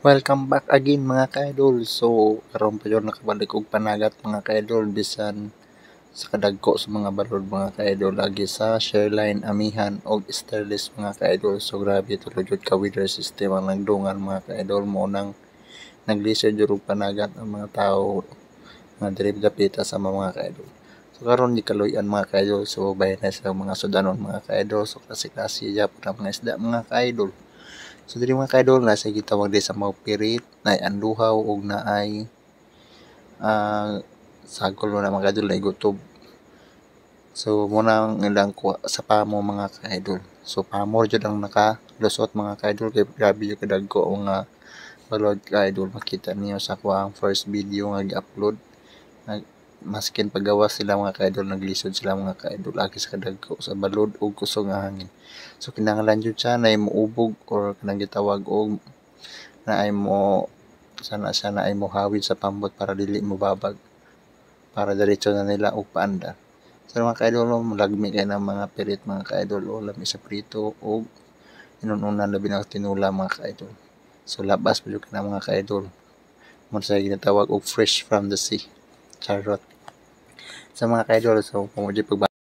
Welcome back again mga ka-idol. So, karon pa yun nakabalik og panagat mga ka-idol bisan sa kadagko sa mga balod mga ka-idol lagi sa Shareline, Amihan og Sterlis mga ka-idol. So, grabe tulad yun ka weather system ang nagdungan mga ka-idol mo nang naglisod yun og panagat ang mga tao nga diri dapita sa mga ka-idol. So, karon di kaluyan mga ka-idol. So, bayan na sa mga sudanon mga ka-idol. So, klase-klase yapon ang mga isda mga ka-idol. So diri mga ka-idol na sa gitawag di sa mga pirit, naay anduhaw ug naay sagol mo na mga ka-idol na gutob. So muna ang ilang sa pamo mga ka-idol. So pamo jud ang nakalusot mga ka-idol kay grabe yung kadagko nga balod ka-idol makita niyo sa kuang first video nga gi-upload. Maskin pagawas sila mga ka-idol naglisod sila mga ka-idol agi sa kadagko sa balod ug kusog nga hangin. So kinahanglan jud siya na moubog or kanang gitawag og naay mo sana ay mohawid sa pambot para dili mo babag para diretso na nila og paanda. So mga ka-idol lagmi kay ng mga pirit mga ka-idol o lami sa prito og inununan labi na tinula mga ka-idol. So labas pa jud kana mga ka-idol. Mo sa ginatawag og fresh from the sea. Charot. Sa mga ka-idol, so kung